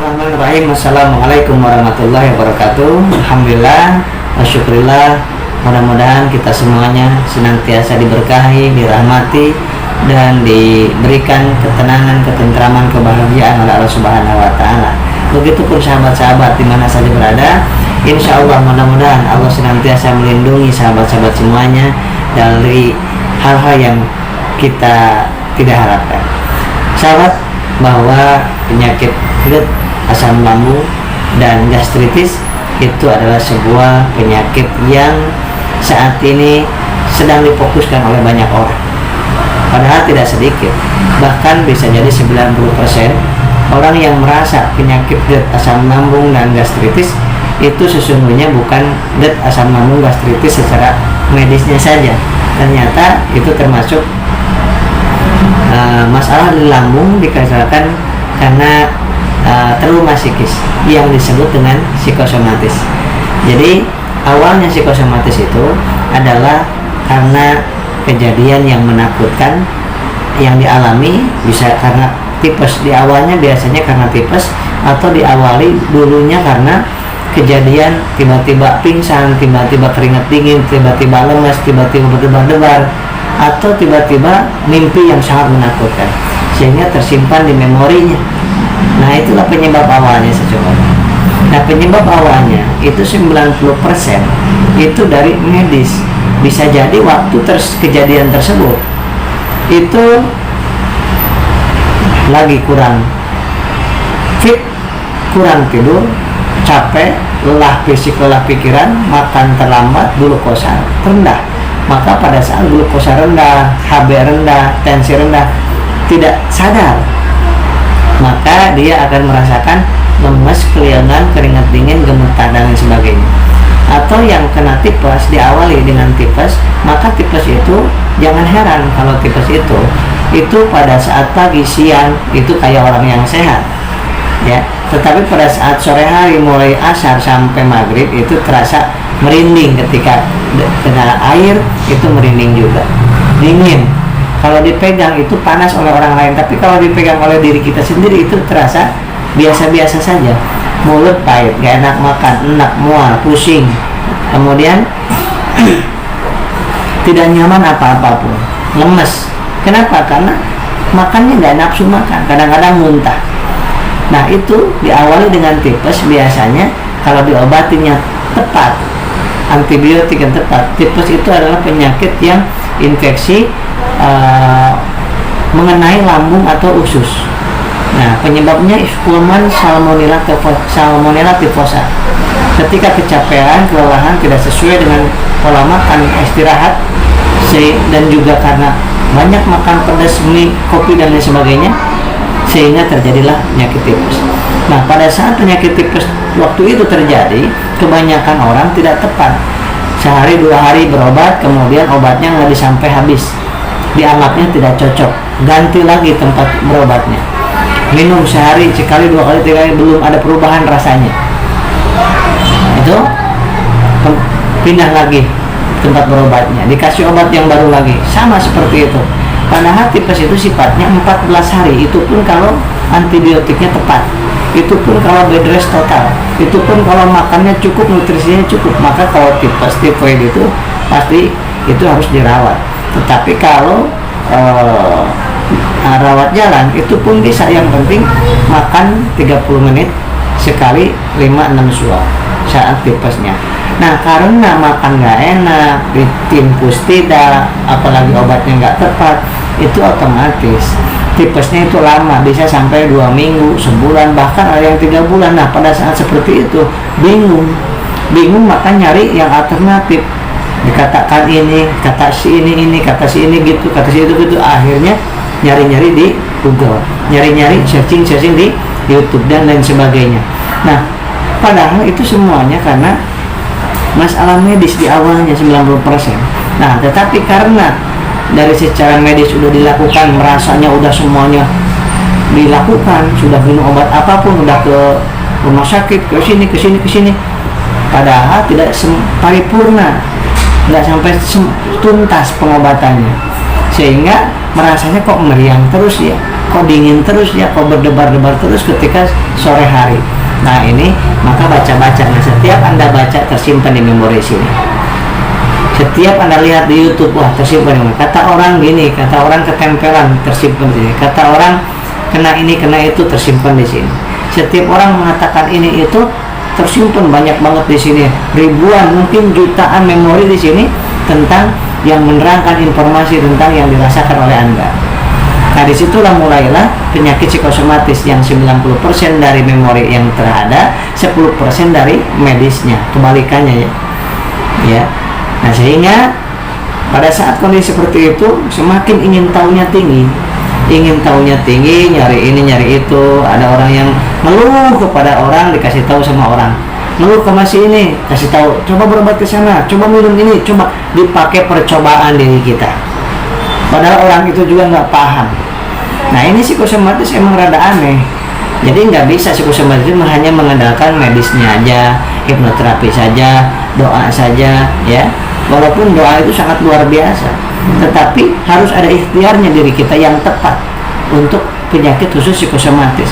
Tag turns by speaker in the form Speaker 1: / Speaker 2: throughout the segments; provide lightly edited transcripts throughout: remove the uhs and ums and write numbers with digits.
Speaker 1: Bismillahirrahmanirrahim. Assalamualaikum warahmatullahi wabarakatuh. Alhamdulillah, syukurillah. Mudah-mudahan kita semuanya senantiasa diberkahi, dirahmati, dan diberikan ketenangan, ketentraman, kebahagiaan oleh Allah Subhanahu wa Ta'ala. Begitupun sahabat-sahabat di mana saja berada, insya Allah mudah-mudahan Allah senantiasa melindungi sahabat-sahabat semuanya dari hal-hal yang kita tidak harapkan. Sahabat, bahwa penyakit kulit, asam lambung, dan gastritis itu adalah sebuah penyakit yang saat ini sedang difokuskan oleh banyak orang, padahal tidak sedikit, bahkan bisa jadi 90% orang yang merasa penyakit kulit, asam lambung, dan gastritis itu sesungguhnya bukan kulit, asam lambung, gastritis secara medisnya saja. Ternyata itu termasuk masalah di lambung dikarenakan karena trauma psikis yang disebut dengan psikosomatis. Jadi awalnya psikosomatis itu adalah karena kejadian yang menakutkan yang dialami, bisa karena tipes. Di awalnya biasanya karena tipes, atau diawali dulunya karena kejadian tiba-tiba pingsan, tiba-tiba keringat dingin, tiba-tiba lemas, tiba-tiba berdebar-debar, atau tiba-tiba mimpi yang sangat menakutkan sehingga tersimpan di memorinya. Nah, itulah penyebab awalnya sesungguhnya. Nah, penyebab awalnya itu 90% itu dari medis. Bisa jadi waktu kejadian tersebut itu lagi kurang fit, kurang tidur, capek, lelah fisik, lelah pikiran, makan terlambat, glukosa rendah. Maka pada saat glukosa rendah, HB rendah, tensi rendah, tidak sadar, maka dia akan merasakan lemes, keliongan, keringat dingin, gemetar, dan lain sebagainya. Atau yang kena tipes, diawali dengan tipes, maka tipes itu jangan heran kalau tipes itu pada saat pagi, siang itu kayak orang yang sehat, ya. Tetapi pada saat sore hari mulai asar sampai maghrib itu terasa merinding, ketika kena air itu merinding juga, dingin. Kalau dipegang itu panas oleh orang lain, tapi kalau dipegang oleh diri kita sendiri itu terasa biasa-biasa saja. Mulut pahit, gak enak makan, enak, mual, pusing, kemudian tidak nyaman apa-apapun, lemes. Kenapa? Karena makannya gak nafsu makan, kadang-kadang muntah. Nah, itu diawali dengan tipes. Biasanya kalau diobatinya tepat, antibiotik yang tepat, tipes itu adalah penyakit yang infeksi mengenai lambung atau usus. Nah, penyebabnya kuman Salmonella typhosa. Ketika kecapean, kelelahan, tidak sesuai dengan pola makan, istirahat, dan juga karena banyak makan pedas, mie, kopi, dan lain sebagainya, sehingga terjadilah penyakit tipes. Nah, pada saat penyakit tipes waktu itu terjadi, kebanyakan orang tidak tepat. Sehari 2 hari berobat, kemudian obatnya nggak sampai habis, dianggapnya tidak cocok, ganti lagi tempat berobatnya. Minum sehari, sekali, 2 kali, 3 kali, belum ada perubahan rasanya, itu pindah lagi tempat berobatnya, dikasih obat yang baru lagi, sama seperti itu. Padahal tipes itu sifatnya 14 hari, itu pun kalau antibiotiknya tepat, itu pun kalau bed rest total, itu pun kalau makannya cukup, nutrisinya cukup. Maka kalau tipes, tifoid itu pasti itu harus dirawat. Tetapi kalau rawat jalan itu pun bisa, yang penting makan 30 menit sekali 5-6 suap saat tipesnya. Nah, karena makan nggak enak, infus tidak, apalagi obatnya nggak tepat, itu otomatis tipesnya itu lama, bisa sampai 2 minggu, sebulan, bahkan ada yang 3 bulan. Nah, pada saat seperti itu bingung, maka nyari yang alternatif. Dikatakan ini, kata si ini, kata si ini gitu, kata si itu gitu. Akhirnya nyari-nyari di Google, nyari-nyari searching di YouTube dan lain sebagainya. Nah, padahal itu semuanya karena masalah medis di awalnya 90%. Nah, tetapi karena dari secara medis sudah dilakukan, merasanya udah semuanya dilakukan, sudah minum obat apapun, udah ke rumah sakit, ke sini, padahal tidak paripurna, nggak sampai tuntas pengobatannya, sehingga merasanya kok meriang terus ya, kok dingin terus ya, kok berdebar-debar terus ketika sore hari. Nah ini maka baca-baca. Nah setiap Anda baca tersimpan di memori sini. Setiap Anda lihat di YouTube, wah tersimpan. Kata orang gini, kata orang ketempelan, tersimpan di sini. Kata orang kena ini kena itu, tersimpan di sini. Setiap orang mengatakan ini itu, tersimpan banyak banget di sini. Ribuan mungkin jutaan memori di sini tentang yang menerangkan informasi tentang yang dirasakan oleh Anda. Nah disitulah mulailah penyakit psikosomatis yang 90% dari memori yang terada, 10% dari medisnya, kebalikannya ya. Ya. Nah sehingga pada saat kondisi seperti itu semakin ingin tahunya tinggi, nyari ini nyari itu. Ada orang yang ngeluh kepada orang, dikasih tahu sama orang, ngeluh ke masih ini, kasih tahu, coba berobat ke sana, coba minum ini, coba dipakai percobaan diri kita. Padahal orang itu juga nggak paham. Nah ini psikosomatis emang rada aneh. Jadi nggak bisa psikosomatis itu hanya mengandalkan medisnya aja, hipnoterapi saja, doa saja, ya. Walaupun doa itu sangat luar biasa, tetapi harus ada ikhtiarnya diri kita yang tepat untuk penyakit khusus psikosomatis.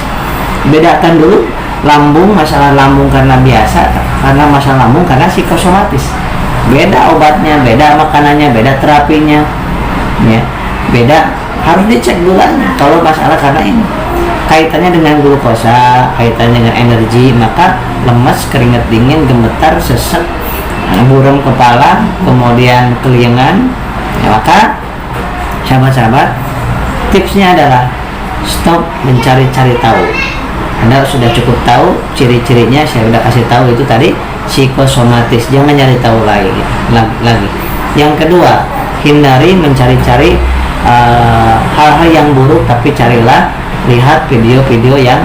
Speaker 1: Bedakan dulu lambung, masalah lambung karena biasa, karena masalah lambung karena psikosomatis. Beda obatnya, beda makanannya, beda terapinya, ya. Beda, harus dicek gulanya. Kalau masalah karena ini kaitannya dengan glukosa, kaitannya dengan energi, maka lemas, keringat dingin, gemetar, sesek, buram kepala, kemudian keliengan, ya, maka sahabat-sahabat, tipsnya adalah stop mencari-cari tahu. Anda sudah cukup tahu ciri-cirinya, saya sudah kasih tahu itu tadi psikosomatis, jangan nyari tahu lagi. Yang kedua, hindari mencari-cari hal-hal yang buruk, tapi carilah lihat video-video yang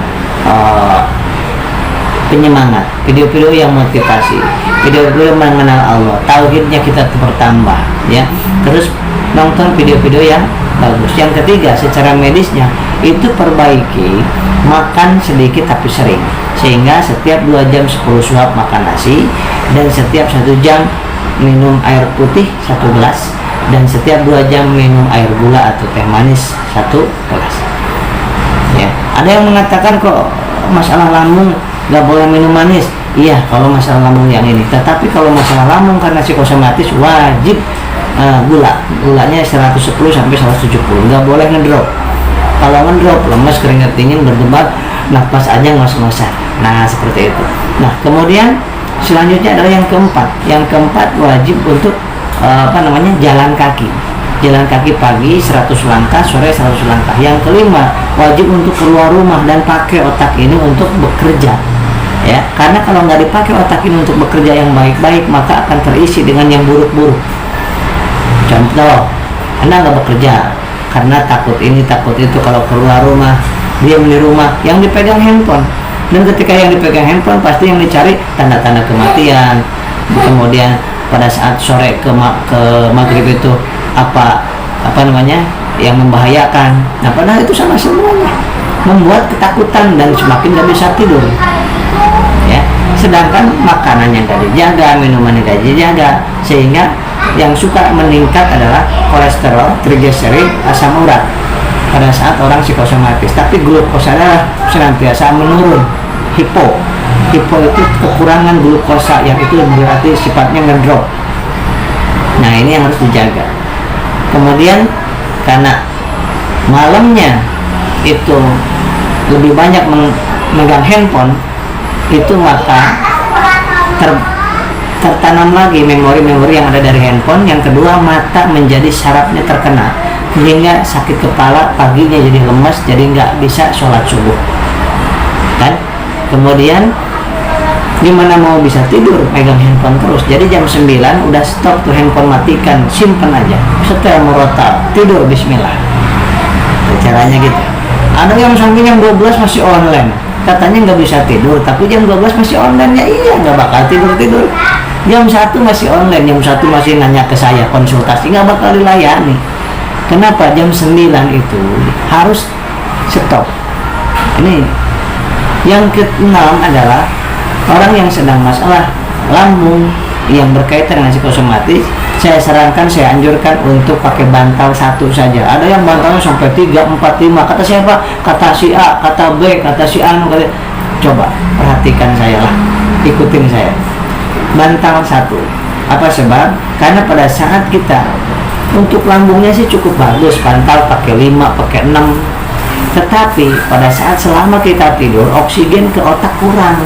Speaker 1: penyemangat, video-video yang motivasi, video-video yang mengenal Allah, tauhidnya kita bertambah, ya. Terus nonton video-video yang bagus. Yang ketiga, secara medisnya itu perbaiki makan sedikit tapi sering, sehingga setiap 2 jam 10 suap makan nasi, dan setiap 1 jam minum air putih 1 gelas, dan setiap 2 jam minum air gula atau teh manis 1 gelas. Ya, ada yang mengatakan kok masalah lambung nggak boleh minum manis. Iya, kalau masalah lambung yang ini. Tetapi kalau masalah lambung karena psikosomatis wajib gulanya 110 sampai 170, nggak boleh ngedrop. Kalau ngedrop lemas, keringat dingin, berdebar, nafas aja ngos-ngosan. Nah seperti itu. Nah kemudian selanjutnya adalah yang keempat. Yang keempat wajib untuk jalan kaki pagi 100 langkah, sore 100 langkah. Yang kelima, wajib untuk keluar rumah dan pakai otak ini untuk bekerja, ya. Karena kalau nggak dipakai otak ini untuk bekerja yang baik-baik, maka akan terisi dengan yang buruk-buruk. Contoh, Anda nggak bekerja karena takut ini takut itu, kalau keluar rumah, diam di rumah, yang dipegang handphone. Dan ketika yang dipegang handphone, pasti yang dicari tanda-tanda kematian. Kemudian pada saat sore ke maghrib itu apa yang membahayakan. Nah padahal itu sama semuanya membuat ketakutan dan semakin gak bisa tidur, ya. Sedangkan makanannya gak dijaga, minumannya gak dijaga, sehingga yang suka meningkat adalah kolesterol, trigliserid, asam urat pada saat orang psikosomatis. Tapi glukosa adalah senantiasa menurun. Hipo itu kekurangan glukosa, yang itu berarti sifatnya ngedrop. Nah ini yang harus dijaga. Kemudian karena malamnya itu lebih banyak memegang handphone, itu maka tertanam lagi memori-memori yang ada dari handphone. Yang kedua, mata menjadi sarafnya terkena, sehingga sakit kepala, paginya jadi lemas, jadi nggak bisa sholat subuh, kan? Kemudian gimana mau bisa tidur megang handphone terus? Jadi jam 9 udah stop tuh handphone, matikan, simpen aja, setel murotal, tidur bismillah. Caranya gitu. Ada yang sampai jam 12 masih online, katanya nggak bisa tidur, tapi jam 12 masih online. Ya iya, nggak bakal tidur. Jam 1 masih online, jam 1 masih nanya ke saya, konsultasi, nggak bakal dilayani. Kenapa? Jam 9 itu harus stop. Ini yang keenam adalah orang yang sedang masalah lambung yang berkaitan dengan psikosomatis. Saya sarankan, saya anjurkan untuk pakai bantal satu saja. Ada yang bantalnya sampai 3, 4, 5. Kata siapa? Kata si A, kata B, kata si A. Coba perhatikan saya lah, ikutin saya. Bantal 1. Apa sebab? Karena pada saat kita untuk lambungnya sih cukup bagus, bantal pakai 5, pakai 6. Tetapi pada saat selama kita tidur, oksigen ke otak kurang.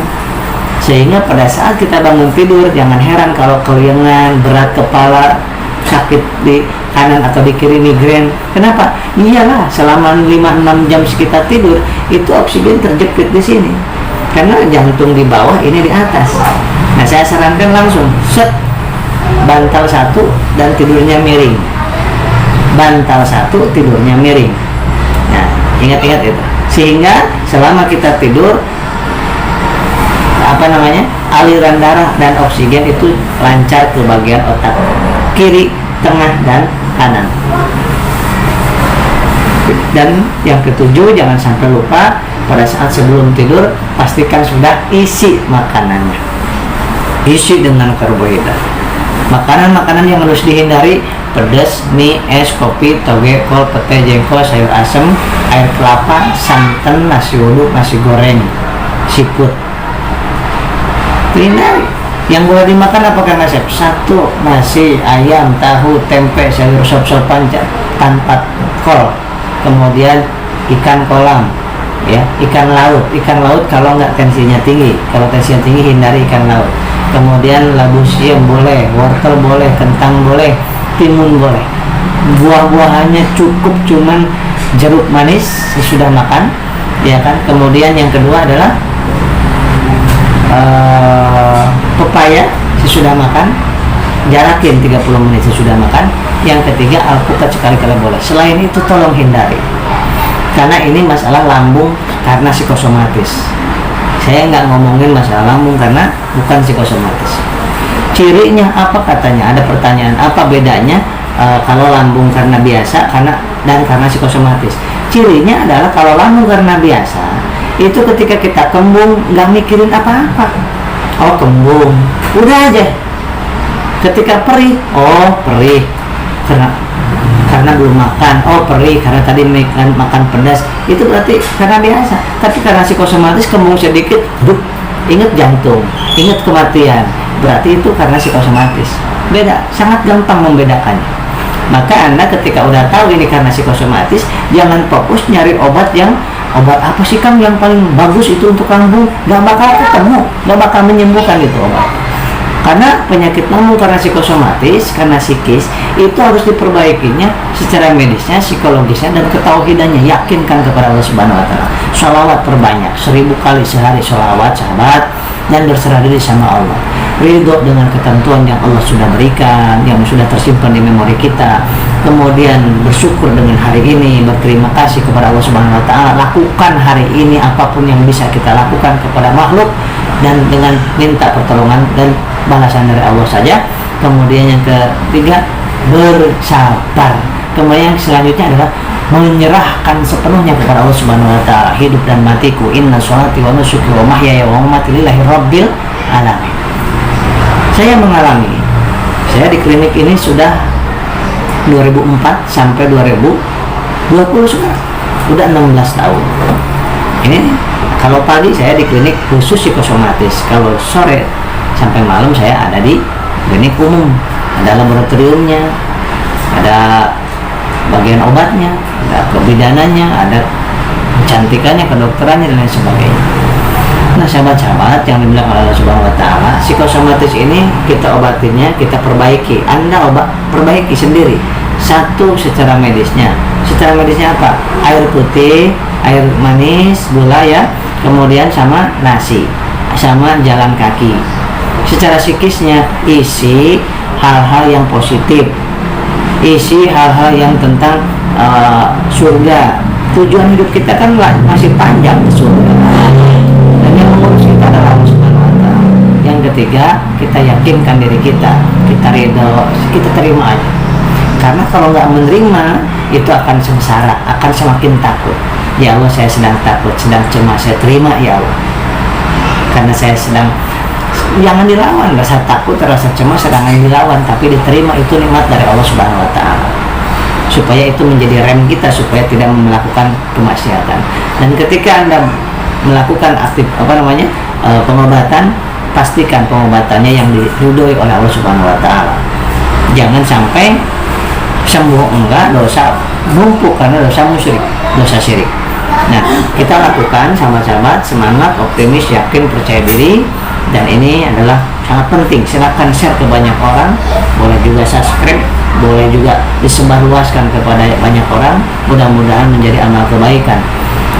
Speaker 1: Sehingga pada saat kita bangun tidur, jangan heran kalau keliengan, berat kepala, sakit di kanan atau di kiri, migrain. Kenapa? Iyalah, selama 5-6 jam kita tidur, itu oksigen terjepit di sini. Karena jantung di bawah, ini di atas. Nah, saya sarankan langsung set bantal 1 dan tidurnya miring. Bantal 1 tidurnya miring. Nah, ingat-ingat itu. Sehingga selama kita tidur, aliran darah dan oksigen itu lancar ke bagian otak kiri, tengah, dan kanan. Dan yang ketujuh, jangan sampai lupa pada saat sebelum tidur pastikan sudah isi makanannya, isi dengan karbohidrat. Makanan-makanan yang harus dihindari: pedas, mie, es, kopi, toge, kol, pete, jengkol, sayur asem, air kelapa, santan, nasi uduk, nasi goreng, siput. Hindari. Yang boleh dimakan apa kang Asep? 1. Nasi, ayam, tahu, tempe, sayur sop-sopan tanpa kol. Kemudian ikan kolam, ya, ikan laut. Ikan laut kalau nggak tensinya tinggi. Kalau tensinya tinggi, hindari ikan laut. Kemudian labu siam boleh, wortel boleh, kentang boleh, timun boleh. Buah-buahannya cukup cuman jeruk manis sesudah makan, ya kan. Kemudian yang kedua adalah pepaya sesudah makan, jarakin 30 menit sesudah makan. Yang ketiga, alpukat sekali-kali boleh. Selain itu tolong hindari, karena ini masalah lambung karena psikosomatis. Saya nggak ngomongin masalah lambung karena bukan psikosomatis. Cirinya apa katanya? Ada pertanyaan, apa bedanya kalau lambung karena biasa dan karena psikosomatis? Cirinya adalah kalau lambung karena biasa, itu ketika kita kembung nggak mikirin apa-apa. Oh, kembung, udah aja. Ketika perih, oh perih karena belum makan. Oh, perih karena tadi makan pedas. Itu berarti karena biasa. Tapi karena psikosomatis, kembung sedikit, ingat jantung, ingat kematian, berarti itu karena psikosomatis. Beda, sangat gampang membedakannya. Maka Anda ketika udah tahu ini karena psikosomatis, jangan fokus nyari obat apa sih Kang yang paling bagus itu untuk lambung. Gak bakal ketemu, gak bakal menyembuhkan itu obat. Karena penyakit lambung karena psikosomatis, karena psikis, itu harus diperbaikinya secara medisnya, psikologisnya, dan ketauhidannya. Yakinkan kepada Allah Subhanahu wa Ta'ala. Sholawat perbanyak, 1000 kali sehari sholawat, sahabat, dan berserah diri sama Allah. Ridho dengan ketentuan yang Allah sudah berikan, yang sudah tersimpan di memori kita. Kemudian bersyukur dengan hari ini, berterima kasih kepada Allah Subhanahu wa Ta'ala. Lakukan hari ini apapun yang bisa kita lakukan kepada makhluk, dan dengan minta pertolongan dan balasan dari Allah saja. Kemudian yang ketiga, bersabar. Kemudian yang selanjutnya adalah menyerahkan sepenuhnya kepada Allah Subhanahu wa Ta'ala. Hidup dan matiku, inna sholati wa nusuki wa mahyaya wa mamati lillahi rabbil alamin. Saya mengalami, saya di klinik ini sudah 2004 sampai 2020 sekarang, udah 16 tahun. Ini kalau pagi saya di klinik khusus psikosomatis, kalau sore sampai malam saya ada di klinik umum. Ada laboratoriumnya, ada bagian obatnya, ada kebidanannya, ada kecantikannya, kedokterannya, dan lain sebagainya. Nah, sahabat-sahabat yang dibilang oleh Allah Subhanahu wa Ta'ala, psikosomatis ini kita obatinya, kita perbaiki. Anda perbaiki sendiri. 1, secara medisnya. Secara medisnya apa? Air putih, air manis, gula, ya. Kemudian sama nasi, sama jalan kaki. Secara psikisnya, isi hal-hal yang positif, isi hal-hal yang tentang surga. Tujuan hidup kita kan masih panjang ke surga, dan yang mengurus kita adalah Allah Subhanahu wa Ta'ala. Yang ketiga, kita yakinkan diri kita ridho, kita terima aja. Karena kalau nggak menerima, itu akan sengsara, akan semakin takut. Ya Allah, saya sedang takut, sedang cemas, saya terima ya Allah. Karena saya sedang, jangan dilawan, rasa takut, rasa cemas sedang dilawan, tapi diterima. Itu nikmat dari Allah Subhanahu wa Ta'ala, supaya itu menjadi rem kita supaya tidak melakukan kemaksiatan. Dan ketika Anda melakukan pengobatan, pastikan pengobatannya yang diridhoi oleh Allah Subhanahu wa taala. Jangan sampai sembuh enggak, dosa numpuk karena dosa musyrik, dosa syirik. Nah, kita lakukan sama-sama, semangat, optimis, yakin, percaya diri, dan ini adalah sangat penting. Silakan share ke banyak orang, boleh juga subscribe, boleh juga disebarluaskan kepada banyak orang. Mudah-mudahan menjadi amal kebaikan.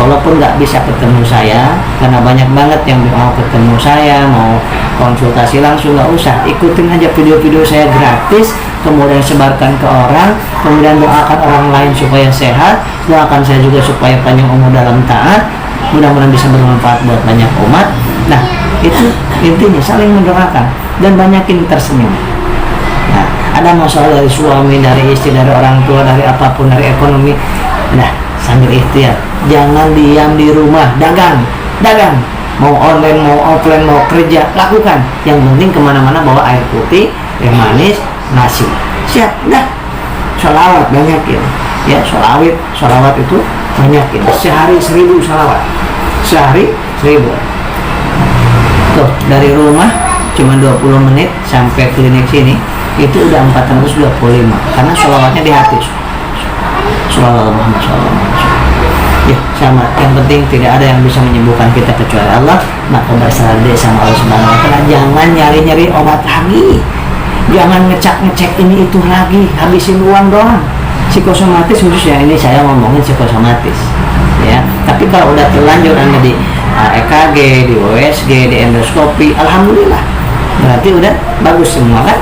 Speaker 1: Walaupun nggak bisa ketemu saya, karena banyak banget yang mau ketemu saya, mau konsultasi langsung, nggak usah, ikutin aja video-video saya gratis, kemudian sebarkan ke orang, kemudian doakan orang lain supaya sehat, doakan saya juga supaya panjang umur dalam taat, mudah-mudahan bisa bermanfaat buat banyak umat. Nah, itu intinya, saling mendoakan dan banyakin tersenyum. Nah, ada masalah dari suami, dari istri, dari orang tua, dari apapun, dari ekonomi, nah sambil ikhtiar, jangan diam di rumah, dagang, mau online, mau offline, mau kerja, lakukan. Yang penting kemana-mana bawa air putih, air manis, nasi, siap, dah. Sholawat banyakin, ya, sholawat itu banyakin, sehari 1000 sholawat, sehari 1000. Tuh, dari rumah cuma 20 menit sampai klinik sini, itu udah 425, karena sholawatnya di hati. Sholawat Muhammad SAW. Ya, sama. Yang penting tidak ada yang bisa menyembuhkan kita kecuali Allah. Maka berserah diri sama Allah Subhanahu wa taala. Jangan nyari-nyari obat lagi. Jangan ngecek ini itu lagi, habisin uang doang. Psikosomatis khususnya, ini saya ngomongin psikosomatis. Ya, tapi kalau udah terlanjur Anda di EKG, di USG, di endoskopi, alhamdulillah. Berarti udah bagus semua kan?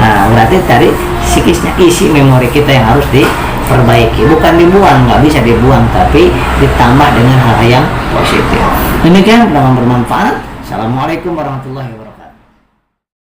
Speaker 1: Nah, berarti tadi psikisnya, isi memori kita yang harus diperbaiki, bukan dibuang, nggak bisa dibuang, tapi ditambah dengan hal yang positif. Demikian, mudah-mudahan bermanfaat. Assalamualaikum warahmatullahi wabarakatuh.